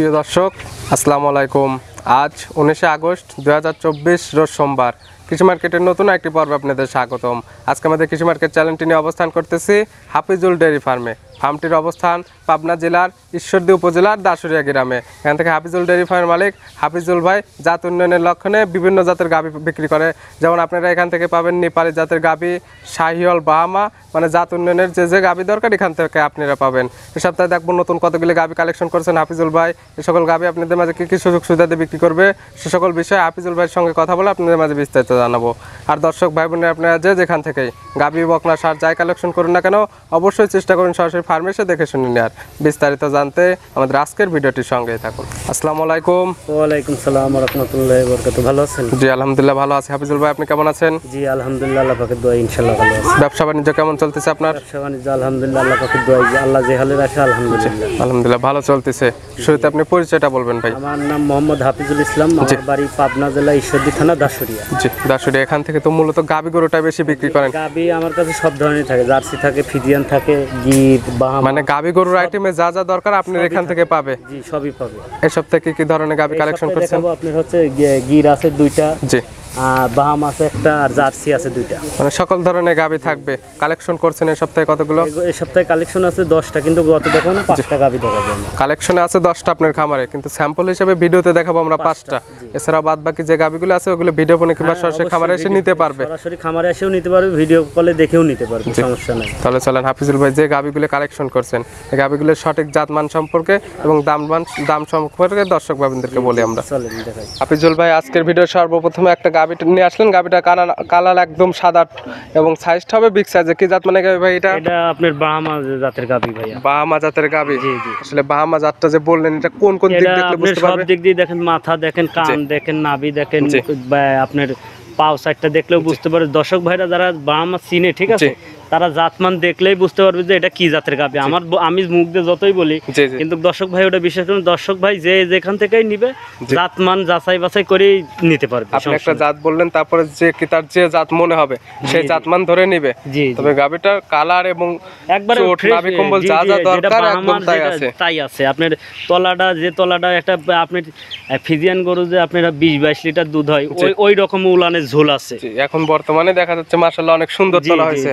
প্রিয় দর্শক আসসালামু আলাইকুম। আজ 19 আগস্ট 2024 রোজ সোমবার। কৃষি মার্কেটের নতুন একটি পর্বে আপনাদের স্বাগতম। আজকে আমাদের কৃষি মার্কেট চ্যানেলটি নিয়ে অবস্থান করতেছি হাফিজুল ডেয়ারি ফার্মে। ফার্মটির অবস্থান পাবনা জেলার ঈশ্বরদী উপজেলার দাসুরিয়া গ্রামে। এখান থেকে হাফিজুল ডেয়ারি ফার্মের মালিক হাফিজুল ভাই জাত উন্নয়নের লক্ষ্যে বিভিন্ন জাতের গাভী বিক্রি করে। যেমন আপনারা এখান থেকে পাবেন নেপালি জাতের গাভী, শাহিওয়াল, বাহামা, মানে জাত উন্নয়নের যে গাভী দরকার এখান থেকে আপনারা পাবেন। এই সপ্তাহে দেখবো নতুন কতগুলি গাভী কালেকশন করছেন হাফিজুল ভাই। এই সকল গাভী আপনাদের মাঝে কী কী সুযোগ সুবিধা দিয়ে বিক্রি করবে সে সকল বিষয়ে হাফিজুল ভাইয়ের সঙ্গে কথা বলে আপনাদের মাঝে বিস্তারিত জানাবো। আর দর্শক ভাই বোনের আপনারা যেখান থেকেই গাভী, বকনা, সার যাই কালেকশন করুন না কেন অবশ্যই চেষ্টা করুন সরাসরি ফার্মে এসে দেখে শুনে নেওয়ার। বিস্তারিত জানতে আমাদের আজকের ভিডিওটির সঙ্গেই থাকুন। আসসালামু আলাইকুম। ওয়ালাইকুম সালাম ওয়া রাহমাতুল্লাহি ওয়া বারাকাতুহু। ভালো আছেন? জি আলহামদুলিল্লাহ ভালো আছি। হাফিজুল ভাই আপনি কেমন আছেন? জি আলহামদুলিল্লাহ, আল্লাহ পাকের দোয়ায় ইনশাআল্লাহ ভালো আছি। ব্যবসা বাণিজ্য কেমন চলতেছে আপনার? ব্যবসা বাণিজ্য আলহামদুলিল্লাহ আল্লাহ পাকের দোয়ায় আল্লাহ যে হালে রাখে আলহামদুলিল্লাহ। আলহামদুলিল্লাহ ভালো চলতেছে। শুরুতে আপনি পরিচয়টা বলবেন ভাই। আমার নাম মোহাম্মদ হাফিজুল ইসলাম, আমার বাড়ি পাবনা জেলা ঈশ্বরদী থানা দাসুরিয়া। জি দাসুরিয়া। এখান থেকে তো মূলত গাভী গরুটা বেশি বিক্রি করেন? গাভী আমার কাছে সব ধরনের থাকে, জার্সি থাকে, ফিজিয়ান থাকে, গির, বাহামা, মানে গাভী গরুর আইটেমে যা যা দরকার আপনি এখান থেকে পাবে? জি সবই পাবে। এই সপ্তাহে কি ধরনের গাভী কালেকশন করছেন? দেখাবো আপনার হচ্ছে গির আছে 2টা, জি বাহামা আছে 1টা, আর জার্সি আছে 2টা। মানে সকল ধরনের গাভী থাকবে। কালেকশন করছেন এই সপ্তাহে কতগুলো? এই সপ্তাহে কালেকশন আছে 10টা, কিন্তু গত দেখো না 5টা গাভী দেখাবো। কালেকশনে আছে 10টা আপনার খামারে, কিন্তু স্যাম্পল হিসেবে ভিডিওতে দেখাবো আমরা 5টা। এছাড়া বাদ বাকি যে গাভীগুলো আছে ওগুলো ভিডিও ফোনে কিংবা সরাসরি খামারে এসে নিতে পারবে। সরাসরি খামারে এসেও নিতে পারবে, ভিডিও কলে দেখেও নিতে পারবে, সমস্যা নাই। তাহলে চলেন হাফিজুল ভাই যে গাভীগুলো কালেকশন করছেন এই গাভীগুলোর সঠিক জাতমান সম্পর্কে এবং দাম সম্পর্কে দর্শক ভাইদেরকে বলি আমরা। চলেন দেখাই। হাফিজুল ভাই আজকের ভিডিও সর্বপ্রথমে একটা গাভী নিয়ে আসলেন। গাভীটা কালার একদম সাদা এবং সাইজটা হবে বিগ সাইজের। কি জাত মানে গাভী ভাই এটা? এটা আপনার বাহামা জাতের গাভী ভাইয়া। বাহামা জাতের গাভী? জি জি। আসলে বাহামা জাতটা যে বললেন এটা কোন কোন দিক দেখলে বুঝতে পারবে? সব দিক দিয়ে দেখেন, মাথা দেখেন, কান দেখেন, নাভি দেখেন, আপনার পাও সাইডটা দেখলেও বুঝতে পারবে। দর্শক ভাইরা যারা বাহামা চিনে, ঠিক আছে, তারা জাতমান দেখলেই বুঝতে পারবে যে এটা কি জাতের গাভী। আমি মুখ দিয়ে যতই বলি, কিন্তু দর্শক ভাই ওটা বিশ্বাস করুন, দর্শক ভাই যে যেখান থেকেই নিবে জাতমান যাচাই বাছাই করেই নিতে পারবে। আপনি একটা জাত বললেন, তারপরে যে কি তার যে জাত মনে হবে সেই জাতমান ধরে নিবে। তবে গাভীটার কালার এবং একবারে নাভি কম্বল যা যা দরকার একদম তাই আছে। আপনার তলাটা একটা আপনার ফিজিয়ান গরু যে আপনার 20-22 লিটার দুধ হয়, ওই রকম উলানের ঝোল আছে। এখন বর্তমানে দেখা যাচ্ছে মাশাআল্লাহ অনেক সুন্দর তলা হয়েছে।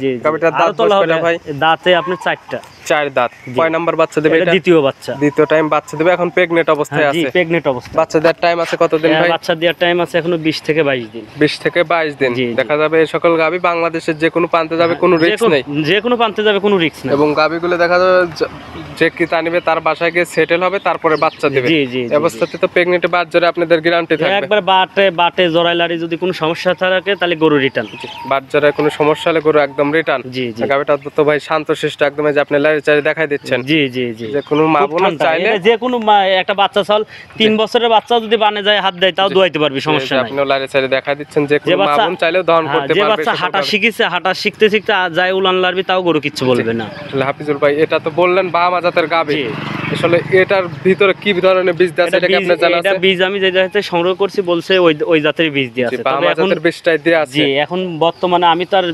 দাঁতে আপনার 4টা। 4 দাঁত। কয় নাম্বার বাচ্চা দেবে এটা? দ্বিতীয় বাচ্চা। দ্বিতীয় টাইম বাচ্চা দেবে। এখন প্রেগনেন্ট অবস্থায় আছে? জি প্রেগনেন্ট অবস্থা। বাচ্চা দেওয়ার টাইম আছে কতদিন ভাই? বাচ্চা দেওয়ার টাইম আছে এখনো 20 থেকে 22 দিন। 20 থেকে 22 দিন। দেখা যাবে এই সকল গাভী বাংলাদেশের যে কোনো প্রান্তে যাবে, কোনো রিস্ক নেই। যে কোনো প্রান্তে যাবে, কোনো রিস্ক নেই। এবং গাভীগুলো দেখা যাবে যে কি তা নিবে তার বাসায় গিয়ে সেটেল হবে, তারপরে বাচ্চা দেবে। জি জি। অবস্থাতে তো প্রেগনেন্ট বাদ জোরে আপনাদের গ্যারান্টি থাকবে। একবার বাটে জরাইলারি যদি কোনো সমস্যা থাকে তাহলে গরু রিটার্ন। বাদ জোরে কোনো সমস্যা হলে গরু একদম রিটার্ন। জি জি। গাভীটা তো ভাই শান্তশিষ্ট একদম, যে আপনি লাইরে চাই দেখাই দিচ্ছেন। জি জি জি। যে কোনো মা বোন চাইলে, যে কোনো একটা বাচ্চা চাল 3 বছরের বাচ্চা যদি বানে যায় হাত দেয় তাও দোয়াইতে পারবে, সমস্যা নাই। আপনি লাইরে চাই দেখাই দিচ্ছেন যে কোনো মা বোন চাইলেও দহন করতে পারবে। যে বাচ্চা হাঁটা শিখেছে, হাঁটা শিখতে যায় উলান লারবি, তাও গরু কিচ্ছু বলবে না। হাফিজুল ভাই এটা তো বললেন বাহামা জাতের গাভী, আসলে এটার ভিতরে কি ধরনের বীজ দেয়া আছে এটা কি আপনি জানেন? এটা বীজ আমি যে জায়গাতে সংগ্রহ করছি বলছে ওই জাতের বীজ দেয়া আছে। তবে এখন বীজটাই দেয়া আছে। জি এখন বর্তমানে আমি তো আর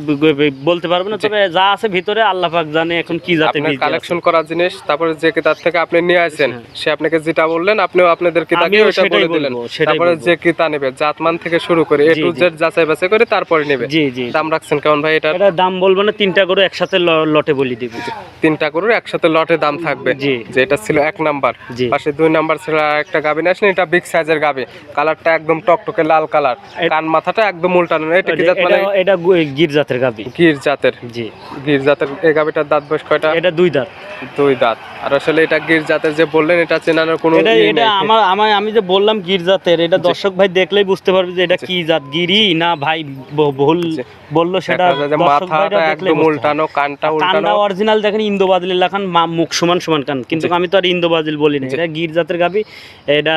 বলতে পারবো না, তবে যা আছে ভিতরে আল্লাহ পাক জানে এখন কি জাতের বীজ কালেকশন করা জিনিস। তারপরে যে কি তার থেকে আপনি নিয়ে আসেন সে আপনাকে যেটা বললেন আপনিও আপনাদের কি তাকে ওইটা বলে দিলেন। তারপরে যে কি তা নেবে জাতমান থেকে শুরু করে এ টু জেড যাচাই বাছাই করে তারপরে নেবে। জি জি। দাম রাখছেন কেমন ভাই এটা? এটা দাম বলবো না, 3টা গরু একসাথে লটে বলি দিব। 3টা গরুর একসাথে লটে দাম থাকবে। জি। যেটা ছিল 1 নাম্বার, পাশে 2 নাম্বার ছিল একটা গাভী আসলে এটা বিগ সাইজের গাভী, কালারটা একদম টকটকে লাল কালার, কান মাথাটা একদম উল্টানো। এটা কি জাত মানে? এটা গির জাতের গাভী। গির জাতের? জি গির জাতের। এই গাভীটার দাঁত বয়স কয়টা? এটা 2 দাঁত। 2 দাঁত। আর আসলে এটা গির জাতের যে বললেন এটা চেনানোর কোনো এটা আমি যে বললাম গির জাতের, এটা দর্শক ভাই দেখলেই বুঝতে পারবে যে এটা কি জাত, গিরি না ভাই ভুল বললো সেটা। মাথাটা একদম উল্টানো, কানটা উল্টানো। কানটা অরিজিনাল দেখেন ইন্দোবাজিল লেখান, মুখ সমান সমান কান, কিন্তু আমি তো আর ইন্দোবাজিল বলি না। এটা গির জাতের গাভী, এটা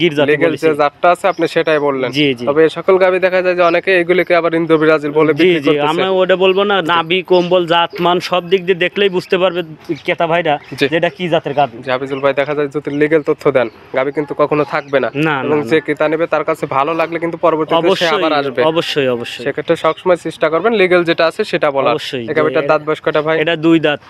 গির জাতের লিগ্যাল যে জাতটা আছে আপনি সেটাই বললেন। জি জি। তবে এই সকল গাভী দেখা যায় যে অনেকে এগুলিকে আবার ইন্দোব্রাজিল বলে বিক্রি করতেছে। জি জি। আমি ওটা বলবো না, নাভি কম্বল জাতমান সব দিক দিয়ে দেখলেই বুঝতে পারবে ক্রেতা ভাইরা যে এটা কি জাতের গাভী। হাফিজুল ভাই দেখা যায় যদি লিগ্যাল তথ্য দেন গাভী কিন্তু কখনো থাকবে না, এবং যে ক্রেতা নেবে তার কাছে ভালো লাগলে কিন্তু পরবর্তীতে সে আবার আসবে। অবশ্যই অবশ্যই। সেক্ষেত্রে সবসময় চেষ্টা করবেন লিগ্যাল যেটা আছে সেটা বলার। এই গাভীটার দাঁত বয়স কয়টা ভাই? এটা 2 দাঁত।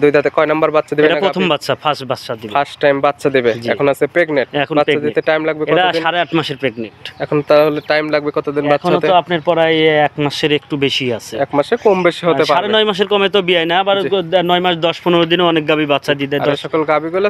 2 দাঁতে কয় নাম্বার বাচ্চা দিবেন? এটা প্রথম বাচ্চা, ফার্স্ট বাচ্চা দিবে, ফার্স্ট টাইম বাচ্চা দেবে। জি। এখন আছে প্রেগনেন্ট, এখন বাচ্চা pregnant। দিতে টাইম লাগবে এটা কতদিন? 8.5 মাসের প্রেগনেন্ট। এখন তাহলে টাইম লাগবে কতদিন বাচ্চা এখনো হতে? তো আপনার প্রায় 1 মাসের একটু বেশি আছে। 1 মাসে কম বেশি হতে পারে। 9.5 মাসের কমে তো বিয়ায় না, আবার 9 মাস 10-15 দিনে অনেক গাবি বাচ্চা দিতে। আর এই সকল গাবিগুলো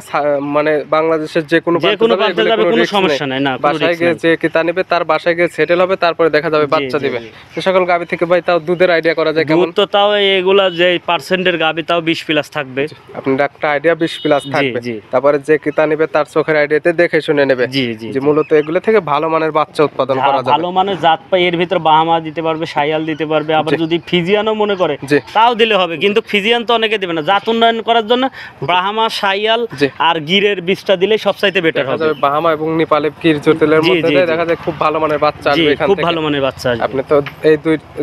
মানে বাংলাদেশের যে কোনো যে কোনো প্রান্তে প্রান্তে যাবে, এগুলো কোনো risk সমস্যা নেই। নাই, না কোনো বাসায় risk গিয়ে নাই। যে কিতা নেবে তার বাসায় গিয়ে সেটেল হবে, তারপরে দেখা যাবে বাচ্চা জি, দিবে। জি। এই সকল গাবি থেকে ভাই তাও দুধের আইডিয়া করা যায় কেমন? দুধ তো তাও এগুলা যে পার্সেন্টের গাবি তাও 20 প্লাস থাকবে। আপনার একটা আইডিয়া 20 প্লাস থাকবে। জি। তারপরে যে কিতা নেবে তার চোখের আইডিয়াতে দেখে শুনে নেবে। জি জি যে মূলত এগুলো থেকে ভালো মানের বাচ্চা উৎপাদন করা যাবে। ভালো মানের জাত পাই, এর ভিতর বাহামা দিতে পারবে, সাইয়াল দিতে পারবে, আবার যদি ফিজিয়ানও মনে করে জি। তাও দিলে হবে, কিন্তু ফিজিয়ান তো অনেকে দিবে না। জাত উন্নয়ন করার জন্য ব্রাহ্মা, সাইয়াল জি। আর গিরের বীজটা দিলে সবচাইতে বেটার দেখা হবে। যাবে বাহামা এবং নেপালে কির জটিলের জি, মধ্যে জি, দিয়ে জি। দেখা যায় খুব ভালো মানের বাচ্চা জি, আসবে এখান খুব থেকে। ভালো মানের বাচ্চা আসবে। আপনি তো এই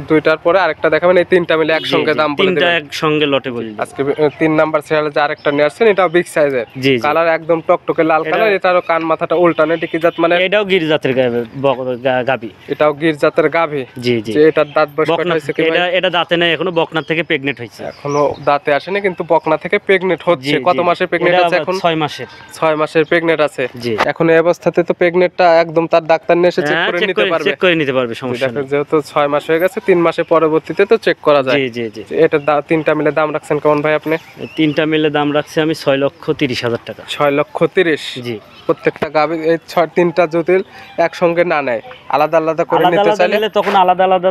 দুইটার পরে আরেকটা দেখাবেন, এই তিনটা মিলে একসঙ্গে জি, জি, দাম বলে তিনটা দেবেন। একসঙ্গে লটে বলি। আজকে 3 নাম্বার সিরিয়ালে যে আরেকটা নিয়ে আসছেন, এটাও বিগ সাইজের, জি, জি। কালার একদম টকটকে লাল কালার। এটারও কান মাথাটা উল্টানো, এটা কি জাত মানে? এটাও গির জাতের গাবি। এটাও গির জাতের গাভী। জি জি। যে এটার দাঁত বয়স কয়টা বকনা, হয়েছে কি ভাই? এটা দাঁতে নাই এখনো, বকনা থেকে প্রেগনেন্ট হয়েছে। এখনো দাঁতে আসেনি, কিন্তু বকনা থেকে প্রেগনেন্ট হচ্ছে। কত মাসের প্রেগনেন্ট আছে এখন? 6 মাসের। 6 মাসের প্রেগনেন্ট আছে। জি। এখন এই অবস্থাতে তো প্রেগনেন্টটা একদম তার ডাক্তার নিয়ে এসে চেক হ্যাঁ, করে নিতে পারবে। চেক করে নিতে পারবে, সমস্যা দেখেন নেই। যেহেতু 6 মাস হয়ে গেছে, 3 মাসের পরবর্তীতে তো চেক করা যায়। জি জি জি। এটা তিনটা মিলে দাম রাখছেন কেমন ভাই আপনি? এই তিনটা মিলে দাম রাখছি আমি 6,30,000 টাকা। 6,30,000। জি। প্রত্যেকটা গাভী এই তিনটা জটিল একসঙ্গে না নেয়, আলাদা আলাদা করে আলাদা নিতে আলাদা চাইলে নিলে তখন আলাদা আলাদা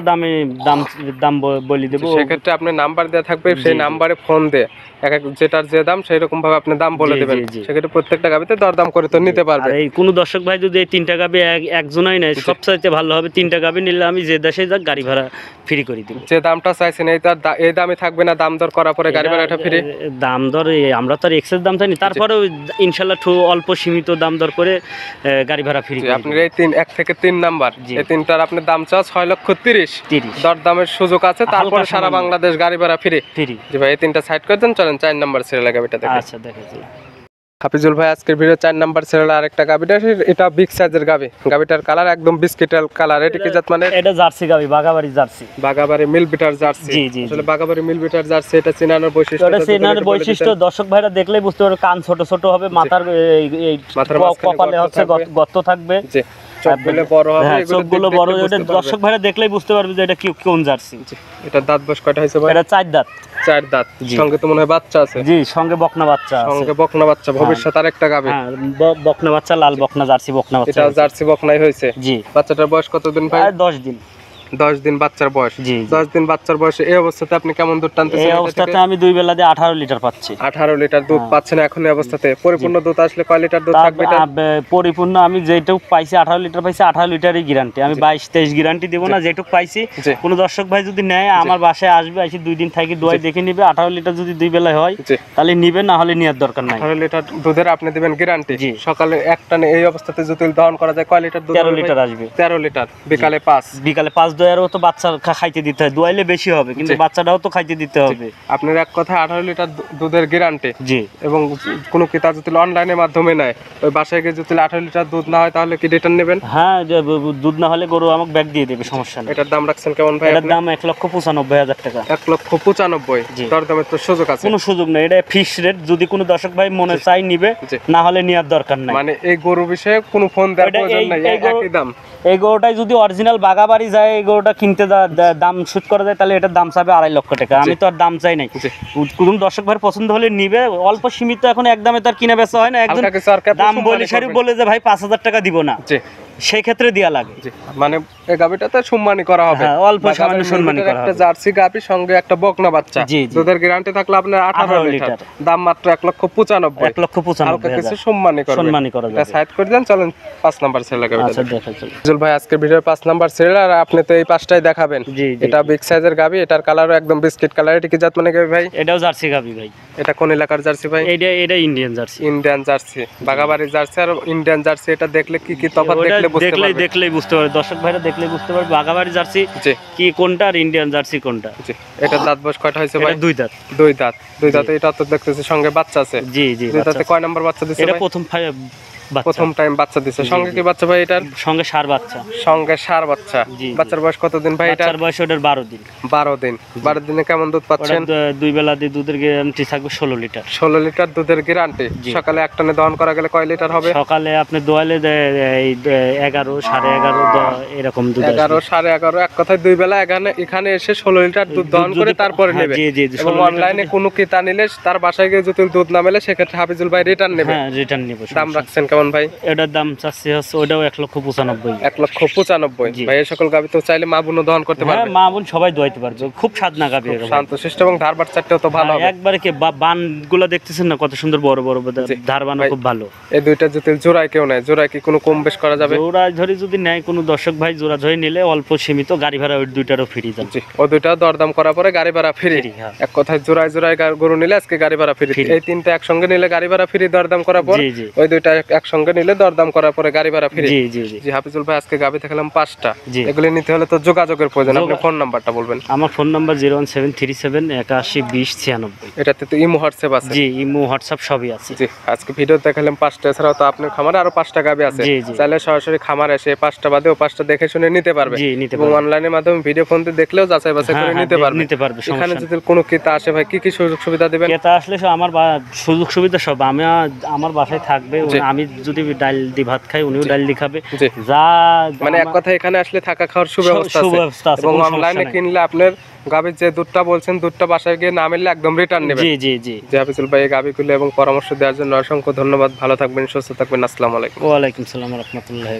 দাম বলে দেবো। সেক্ষেত্রে আপনি নাম্বার দেওয়া থাকবে, জি, সেই জি। নাম্বারে ফোন দিয়ে এক এক যেটার যে দাম সেই রকম ভাবে আপনি দাম বলে জি, দেবেন। জি, জি। সেক্ষেত্রে প্রত্যেকটা গাভীতে দরদাম করে তো নিতে পারবে। আর এই কোনো দর্শক ভাই যদি এই তিনটা গাবি একজনই নেয়, সবচাইতে ভালো হবে তিনটা গাবি নিলে আমি যে দেশে যাক গাড়ি ভাড়া ফ্রি করে দিব। যে দামটা চাইছেন এই দামই থাকবে না, দাম দর করার পরে গাড়ি ভাড়াটা ফ্রি? দাম দর আমরা তো আর এক্সেস দাম চাইনি, তারপরে ইনশাল্লাহ অল্প সীমিত দাম দর করে গাড়ি ভাড়া ফ্রি। আপনার এই 1 থেকে 3 নাম্বার, জি। এই তিনটার আপনি দাম চাও 6,30,000। 30 দরদামের সুযোগ আছে, তারপরে সারা সামান্য। বাংলাদেশ গাড়ি ভাড়া ফ্রি। ফ্রি। জি ভাই, এই তিনটা সাইড করে দেন, চলেন 4 নাম্বার সিরিয়াল গাভিটা দেখেন। আচ্ছা দেখেছি। হাফিজুল ভাই আজকের ভিডিও 4 নাম্বার সিরিয়াল আরেকটা গাভিটা, এটা বিগ সাইজের গাভি। গাভিটার কালার একদম বিস্কিটাল কালার। এটা কি জাত মানে? এটা জার্সি গাবি, বাগাবাড়ি জার্সি। বাগাবাড়ি মিল বিটার জার্সি। জি, জি, আসলে বাগাবাড়ি মিল বিটার জার্সি, এটা চিনানোর বৈশিষ্ট্য। এটা সেনার বৈশিষ্ট্য দর্শক ভাইরা দেখলেই বুঝতে পারবে। কান ছোট ছোট হবে, মাথার এই মাথার মাঝখানে কপালে গর্ত হচ্ছে থাকবে। গর্ত থাকবে। জি, চোখগুলো বড় হবে, হ্যাঁ, এগুলো চোখগুলো দেখলে বড়। বুঝতে এটা পারবে। দর্শক ভাইরা দেখলেই বুঝতে পারবে যে এটা কোন জার্সি। এটা দাঁত বয়স কয়টা হয়েছে ভাই? এটা 4 দাঁত। 4 দাঁত। জি। সঙ্গে তো মনে হয় বাচ্চা আছে। জি, সঙ্গে বকনা বাচ্চা আছে। সঙ্গে বকনা বাচ্চা, ভবিষ্যৎ আরেকটা গাভি। হ্যাঁ, বকনা বাচ্চা, লাল বকনা, জার্সি বকনা বাচ্চা এটা আছে। জার্সি বকনাই হয়েছে। জি। বাচ্চাটার বয়স কতদিন ভাই? আর 10 দিন। 10 দিন বাচ্চার বয়স। জি, জি। 10 দিন বাচ্চার বয়সে এই অবস্থাতে আপনি কেমন দুধ টানতেছেন? এই এটা অবস্থাতে থেকে? আমি 2 বেলা দিয়ে 18 লিটার পাচ্ছি। 18 লিটার দুধ পাচ্ছেন এখন এই অবস্থাতে। পরিপূর্ণ দুধ আসলে কয় লিটার দুধ থাকবে এটা? পরিপূর্ণ আমি যেটুকু পাইছি 18 লিটার পাইছি, 18 লিটারই গ্যারান্টি। আমি 22-23 গ্যারান্টি দেবো না, যেটুকু পাইছি। জি। কোনো দর্শক ভাই যদি নেয় আমার বাসায় আসবে, এসে 2 দিন থাকি দোয়াই দেখে নিবে। 18 লিটার যদি 2 বেলায় হয় জি। তাহলে নিবে, না হলে নেওয়ার দরকার নাই। 18 লিটার দুধের আপনি দিবেন গ্যারান্টি। জি। সকালে এক টানে এই অবস্থাতে যদি দহন করা যায় কয় লিটার দুধ? 13 লিটার আসবে। 13 লিটার। বিকালে 5। বিকালে 5 দোয়ারও তো বাচ্চা খাইতে দিতে হয়, দোয়াইলে বেশি হবে, কিন্তু জি। বাচ্চাটাও তো খাইতে দিতে হবে। আপনার এক কথায় 18 লিটার দুধের গ্যারান্টি। জি। এবং কোনো ক্রেতা যদি অনলাইনের মাধ্যমে নেয়, ওই বাসায় গিয়ে যদি 18 লিটার দুধ না হয় তাহলে কি রিটার্ন নেবেন? হ্যাঁ, যে দুধ না হলে গরু আমাকে ব্যাগ দিয়ে দেবে, সমস্যা নেই। এটার দাম রাখছেন কেমন ভাই? এটার দাম 1,95,000 টাকা। 1,95,000। জি। দরদামের তো সুযোগ আছে? কোনো সুযোগ নেই, এটা ফিক্স রেট। যদি কোনো দর্শক ভাই মনে চাই নিবে, জি। না হলে নেওয়ার দরকার নাই। মানে এই গরু বিষয়ে কোনো ফোন দেওয়ার এটা প্রয়োজন নাই, এই গরু- একই দাম। এই গরুটাই যদি অরিজিনাল বাগাবাড়ি যায়, এই গরুটা কিনতে দাম শুট করা যায়, তাহলে এটার দাম চাবে 2.5 লক্ষ টাকা। আমি তো আর দাম চাই নাই। জি। কোন দর্শক ভাই পছন্দ হলে নিবে, অল্প সীমিত। এখন একদমে তার কিনা বেচা হয় না। একজন হালকা কিছু আর ক্যাপে দাম সম্মানী বলি সারি করবেন। বলে যে ভাই 5,000 টাকা দিব না, জি সেই ক্ষেত্রে দেয়া লাগে। জি, মানে এই গাবিটাতে সম্মানী করা হবে। হ্যাঁ, অল্প বা সামান্য গাভীর সম্মানী মিলিটারি করা একটা হবে। জার্সি গাবি সঙ্গে একটা বকনা বাচ্চা। জি, জি। দুধের গ্যারান্টি থাকলে আপনার 18 লিটার। দাম মাত্র 1,95,000। 1,95,000 হালকা কিছু সম্মানী করবেন। সম্মানী করা এটা যাবে। সাইড করে দেন, চলেন 5 নাম্বার সেল গাবিটা। আচ্ছা, দেখা চলো। জুল ভাই আজকের ভিডিওর 5 নাম্বার সেল, আর আপনি তো এই 5টাই দেখাবেন। জি, জি। এটা বিগ সাইজের গাবি, এটার কালারও একদম বিস্কিট কালার। এটা কি জাত মানে গাবি ভাই? এটাও জার্সি গাবি ভাই। এটা কোন এলাকার জার্সি ভাই? এটা ইন্ডিয়ান জার্সি। Indian jersey. বাগাবাড়ি জার্সি আর ইন্ডিয়ান জার্সি, এটা দেখলে কি কি তফাৎ ওটা দেখলে বুঝতে পারবেন? দেখলেই বুঝতে পারবে, দর্শক ভাইরা দেখলেই বুঝতে পারবে বাগাবাড়ি জার্সি জি কি কোনটা আর ইন্ডিয়ান জার্সি কোনটা। জি। এটা দাঁত বয়স কয়টা হয়েছে ভাই? এটা 2 দাঁত। 2 দাঁত। 2 দাঁতে এটা তো দেখতেছি সঙ্গে বাচ্চা আছে। জি জি। 2 দাঁতে কয় নাম্বার বাচ্চা দিছে এটা ভাই? প্রথম বাচ্চা। প্রথম টাইম বাচ্চা দিছে, সঙ্গে কি বাচ্চা ভাই এটার? সঙ্গে ষাঁড় বাচ্চা। সঙ্গে ষাঁড় বাচ্চা। জি, জি। বাচ্চার বয়স কতদিন ভাই এটা? বাচ্চার বয়স ওটার 12 দিন। 12 দিন। 12 দিনে কেমন দুধ ওটা পাচ্ছেন? 2 বেলা দিয়ে দুধের গ্যারান্টি থাকবে 16 লিটার। 16 লিটার দুধের গ্যারান্টি। জি। সকালে এক টানে দহন করা গেলে কয় লিটার হবে? সকালে আপনি দোয়ালে 11 11:30 এরকম দুধ 11 11:30, এক কথায় 2 বেলা এখানে এসে 16 লিটার দুধ দহন করে তারপরে হ্যাঁ, নেবে। জি, জি, জি, এবং 16 লিটার অনলাইনে কোনো ক্রেতা নিলে তার বাসায় গিয়ে যদি দুধ না মেলে সেক্ষেত্রে হাফিজুল ভাই রিটার্ন নেবে। হ্যাঁ, রিটার্ন নেব। দাম রাখছেন কেমন ভাই? এটার দাম চাচ্ছি হচ্ছে ওটাও 1,95,000। 1,95,000। জি। ভাই এই সকল গাভী তো চাইলে মা বোনও দহন করতে হ্যাঁ, পারবে। মা বোন সবাই দোয়াইতে পারবে। খুব স্বাদ না গাবি। শান্তশিষ্ট এবং ধারবাট চারটেও তো ভালো হবে। একবারে কি বান গুলা দেখতেছেন না কত সুন্দর বড় বড় জি। ধারবান ভাই, খুব ভালো। এই দুইটা যদি জোড়ায় কেউ নেয়, জোড়ায় কি কোনো কম বেশ করা যাবে? জোড়া ধরে যদি নেয় কোনো দর্শক ভাই, জোড়া ধরে নিলে অল্প সীমিত গাড়ি ভাড়া ওই দুইটারও ফ্রি যাবে। জি, ও দুইটা দরদাম করার পরে গাড়ি ভাড়া ফ্রি। Free, হ্যাঁ। এক কথায় জোড়ায় জোড়ায় গরু নিলে আজকে গাড়ি ভাড়া ফ্রি। Free। এই তিনটা একসঙ্গে নিলে গাড়ি ভাড়া ফ্রি দরদাম করার পর, জি, জি। ওই দুইটা একসঙ্গে নিলে দরদাম করার পরে গাড়ি ভাড়া ফ্রি। জি, জি, জি। জি হাফিজুল ভাই, আজকে গাভী দেখালাম 5টা। জি। এগুলি নিতে হলে তো যোগাযোগের প্রয়োজন। আপনি যোগা- ফোন নাম্বারটা বলবেন। আমার ফোন নাম্বার 01737 81 20 96। এটাতে তো ইমো হোয়াটসঅ্যাপ আছে। জি, ইমো হোয়াটসঅ্যাপ সবই আছে। জি, আজকে ভিডিও দেখালাম 5টা, এছাড়াও তো আপনার খামারে আরো 5টা গাভী আছে। জি, জি। চাইলে সরাসরি খামার এসে 5টা বাদেও 5টা দেখে শুনে নিতে পারবে। জি, নিতে এবং পারবে। অনলাইনের মাধ্যমে ভিডিও ফোন দিয়ে দেখলেও যাচাই বাছাই হ্যাঁ, করে হ্যাঁ, নিতে পারবে। নিতে পারবে, এখানে সমস্যা যদি কোনো ক্রেতা আসে ভাই, কি কি সুযোগ সুবিধা দিবেন? ক্রেতা আসলে সব সুযোগ সুবিধা সব আমার বাসায় থাকবে। জি। আমি যদি ডাল দি ভাত খাই, উনিও ডাল দি খাবে। জি। যা মানে এক কথা এখানে আসলে থাকা খাওয়ার সুব্যবস্থা সুব্যবস্থা আছে। আছে, এবং কোনো সমস্যা অনলাইনে নাই। কিনলে আপনার গাভীর যে দুধটা বলছেন, দুধটা বাসায় গিয়ে না মিললে একদম রিটার্ন নেবেন। জি, জি, জি। জি হাফিজুল ভাই, এই গাভীগুলো এবং পরামর্শ দেওয়ার জন্য অসংখ্য ধন্যবাদ। ভালো থাকবেন, সুস্থ থাকবেন। আসসালামু আলাইকুম। ওয়ালাইকুম সালাম রহমতুল্লাহ।